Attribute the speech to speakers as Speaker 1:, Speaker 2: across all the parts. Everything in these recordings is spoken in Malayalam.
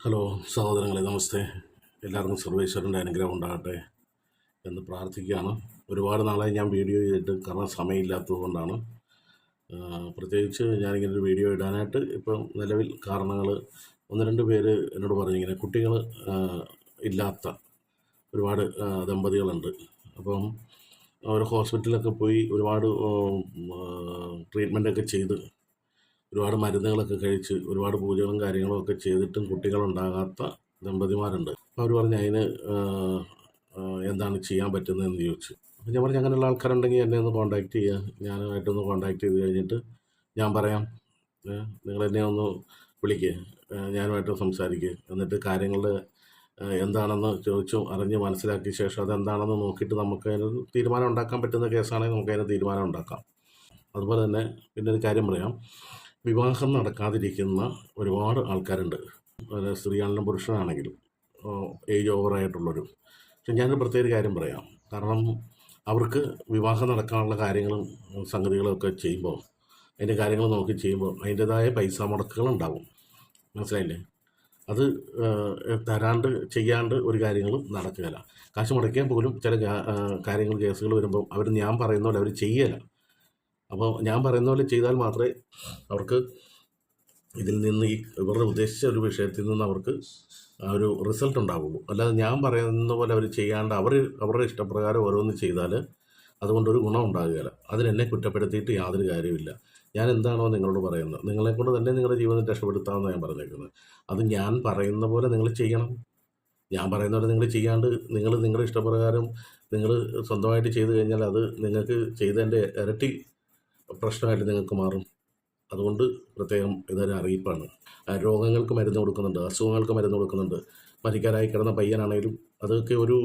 Speaker 1: ഹലോ സഹോദരങ്ങളെ, നമസ്തേ. എല്ലാവർക്കും സർവേശ്വരൻ്റെ അനുഗ്രഹം ഉണ്ടാകട്ടെ എന്ന് പ്രാർത്ഥിക്കുകയാണ്. ഒരുപാട് നാളായി ഞാൻ വീഡിയോ ചെയ്തിട്ട്, കാരണം സമയമില്ലാത്തത് കൊണ്ടാണ്. പ്രത്യേകിച്ച് ഞാനിങ്ങനൊരു വീഡിയോ ഇടാനായിട്ട് ഇപ്പം നിലവിൽ കാരണങ്ങൾ ഒന്ന് രണ്ട് പേര് എന്നോട് പറഞ്ഞു. ഇങ്ങനെ കുട്ടികൾ ഇല്ലാത്ത ഒരുപാട് ദമ്പതികളുണ്ട്. അപ്പം അവർ ഹോസ്പിറ്റലിലൊക്കെ പോയി ഒരുപാട് ട്രീറ്റ്മെൻറ്റൊക്കെ ചെയ്ത് ഒരുപാട് മരുന്നുകളൊക്കെ കഴിച്ച് ഒരുപാട് പൂജകളും കാര്യങ്ങളും ഒക്കെ ചെയ്തിട്ടും കുട്ടികളുണ്ടാകാത്ത ദമ്പതിമാരുണ്ട്. അപ്പോൾ അവർ പറഞ്ഞ് അതിന് എന്താണ് ചെയ്യാൻ പറ്റുന്നതെന്ന് ചോദിച്ചു. അപ്പോൾ ഞാൻ പറഞ്ഞു, അങ്ങനെയുള്ള ആൾക്കാരുണ്ടെങ്കിൽ എന്നെ ഒന്ന് കോൺടാക്റ്റ് ചെയ്യുക. ഞാനുമായിട്ടൊന്ന് കോൺടാക്റ്റ് ചെയ്ത് കഴിഞ്ഞിട്ട് ഞാൻ പറയാം. നിങ്ങളെന്നെ ഒന്ന് വിളിക്കുക, ഞാനുമായിട്ട് സംസാരിക്കുക. എന്നിട്ട് കാര്യങ്ങളുടെ എന്താണെന്ന് ചോദിച്ചു അറിഞ്ഞ് മനസ്സിലാക്കിയ ശേഷം അതെന്താണെന്ന് നോക്കിയിട്ട് നമുക്ക് അതിനൊരു തീരുമാനം ഉണ്ടാക്കാൻ പറ്റുന്ന കേസാണെങ്കിൽ നമുക്ക് അതിന് തീരുമാനം ഉണ്ടാക്കാം. അതുപോലെ തന്നെ പിന്നെ ഒരു കാര്യം പറയാം. വിവാഹം നടക്കാതിരിക്കുന്ന ഒരുപാട് ആൾക്കാരുണ്ട്. സ്ത്രീയാണെങ്കിലും പുരുഷനാണെങ്കിലും ഏജ് ഓവറായിട്ടുള്ളവരും. പക്ഷെ ഞാനൊരു പ്രത്യേക കാര്യം പറയാം. കാരണം അവർക്ക് വിവാഹം നടക്കാനുള്ള കാര്യങ്ങളും സംഗതികളും ഒക്കെ ചെയ്യുമ്പോൾ, അതിൻ്റെ കാര്യങ്ങൾ നോക്കി ചെയ്യുമ്പോൾ അതിൻ്റേതായ പൈസ മുടക്കുകളുണ്ടാവും. മനസ്സിലായില്ലേ? അത് തരാണ്ട് ചെയ്യാണ്ട് ഒരു കാര്യങ്ങളും നടക്കുകയില്ല. കാശ് മുടക്കിയാൽ പോലും ചില കാര്യങ്ങൾ കേസുകൾ വരുമ്പോൾ അവർ ഞാൻ പറയുന്ന പോലെ അവർ ചെയ്യല. അപ്പോൾ ഞാൻ പറയുന്ന പോലെ ചെയ്താൽ മാത്രമേ അവർക്ക് ഇതിൽ നിന്ന് ഇവരുടെ ഉദ്ദേശിച്ച ഒരു വിഷയത്തിൽ നിന്ന് അവർക്ക് ഒരു റിസൾട്ട് ഉണ്ടാവുള്ളൂ. അല്ലാതെ ഞാൻ പറയുന്ന പോലെ അവർ ചെയ്യാണ്ട് അവരുടെ ഇഷ്ടപ്രകാരം ഓരോന്ന് ചെയ്താൽ അതുകൊണ്ടൊരു ഗുണം ഉണ്ടാകുകയില്ല. അതിനെന്നെ കുറ്റപ്പെടുത്തിയിട്ട് യാതൊരു കാര്യമില്ല. ഞാൻ എന്താണോ നിങ്ങളോട് പറയുന്നത്, നിങ്ങളെക്കൊണ്ട് തന്നെ നിങ്ങളുടെ ജീവിതം രക്ഷപ്പെടുത്താമെന്ന് ഞാൻ പറഞ്ഞേക്കുന്നത്. അത് ഞാൻ പറയുന്ന പോലെ നിങ്ങൾ ചെയ്യണം. ഞാൻ പറയുന്ന പോലെ നിങ്ങൾ ചെയ്യാണ്ട് നിങ്ങളുടെ ഇഷ്ടപ്രകാരം നിങ്ങൾ സ്വന്തമായിട്ട് ചെയ്തു കഴിഞ്ഞാൽ അത് നിങ്ങൾക്ക് ചെയ്തതിൻ്റെ ഇരട്ടി പ്രശ്നമായിട്ട് നിങ്ങൾക്ക് മാറും. അതുകൊണ്ട് പ്രത്യേകം ഇതൊരു അറിയിപ്പാണ്. രോഗങ്ങൾക്ക് മരുന്ന് കൊടുക്കുന്നുണ്ട്, അസുഖങ്ങൾക്ക് മരുന്ന് കൊടുക്കുന്നുണ്ട്. മരിക്കാനായി കിടന്ന പയ്യനാണെങ്കിലും അതൊക്കെ ഒരു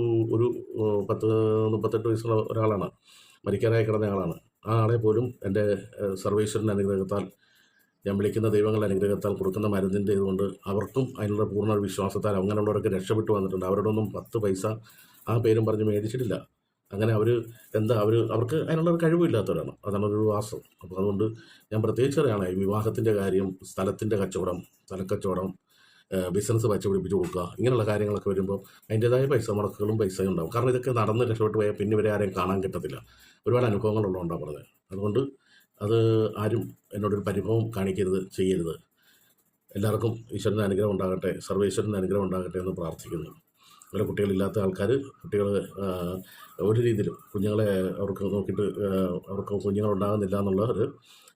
Speaker 1: 38 വയസ്സുള്ള ഒരാളാണ്, മരിക്കാനായി കിടന്ന ആളാണ്. ആ ആളെ പോലും എൻ്റെ സർവേശ്വരൻ്റെ അനുഗ്രഹത്താൽ, ഞാൻ വിളിക്കുന്ന ദൈവങ്ങളുടെ അനുഗ്രഹത്താൽ കൊടുക്കുന്ന മരുന്നിൻ്റെ ഇതുകൊണ്ട് അവർക്കും അതിനുള്ള പൂർണ്ണ വിശ്വാസത്താൽ അങ്ങനെയുള്ളവരൊക്കെ രക്ഷപ്പെട്ടു വന്നിട്ടുണ്ട്. അവരോടൊന്നും 10 പൈസ ആ പേരും പറഞ്ഞ് മേടിച്ചിട്ടില്ല. അങ്ങനെ അവർക്ക് അതിനുള്ളൊരു കഴിവില്ലാത്തവരാണ്. അതാണ് ഒരു വാസം. അപ്പോൾ അതുകൊണ്ട് ഞാൻ പ്രത്യേകിച്ച് പറയുകയാണ്, ഈ വിവാഹത്തിൻ്റെ കാര്യം, സ്ഥലത്തിൻ്റെ കച്ചവടം, സ്ഥലക്കച്ചവടം, ബിസിനസ് വച്ചുപിടിപ്പിച്ച് കൊടുക്കുക, ഇങ്ങനെയുള്ള കാര്യങ്ങളൊക്കെ വരുമ്പോൾ അതിൻ്റേതായ പൈസ മുടക്കുകളും പൈസയും ഉണ്ടാകും. കാരണം ഇതൊക്കെ നടന്ന് രക്ഷപ്പെട്ട് പോയാൽ പിന്നെ ഇവരെ ആരെയും കാണാൻ കിട്ടത്തില്ല. ഒരുപാട് അനുഭവങ്ങളുള്ളതുകൊണ്ടാണ് പറഞ്ഞത്. അതുകൊണ്ട് അത് ആരും എന്നോടൊരു പരിഭവം കാണിക്കരുത്, ചെയ്യരുത്. എല്ലാവർക്കും ഈശ്വരൻ്റെ അനുഗ്രഹം ഉണ്ടാകട്ടെ, സർവേശ്വരൻ്റെ അനുഗ്രഹം ഉണ്ടാകട്ടെ എന്ന് പ്രാർത്ഥിക്കുന്നു. അതുപോലെ കുട്ടികളില്ലാത്ത ആൾക്കാർ, കുട്ടികൾ ഒരു രീതിയിലും കുഞ്ഞുങ്ങളെ അവർക്ക് നോക്കിയിട്ട് അവർക്ക് കുഞ്ഞുങ്ങളുണ്ടാകുന്നില്ല എന്നുള്ള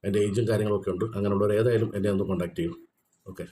Speaker 1: അതിൻ്റെ ഏജും കാര്യങ്ങളൊക്കെ ഉണ്ട്. അങ്ങനെയുള്ളവർ ഏതായാലും എന്നെ ഒന്ന് കോൺടാക്റ്റ് ചെയ്യും. ഓക്കെ.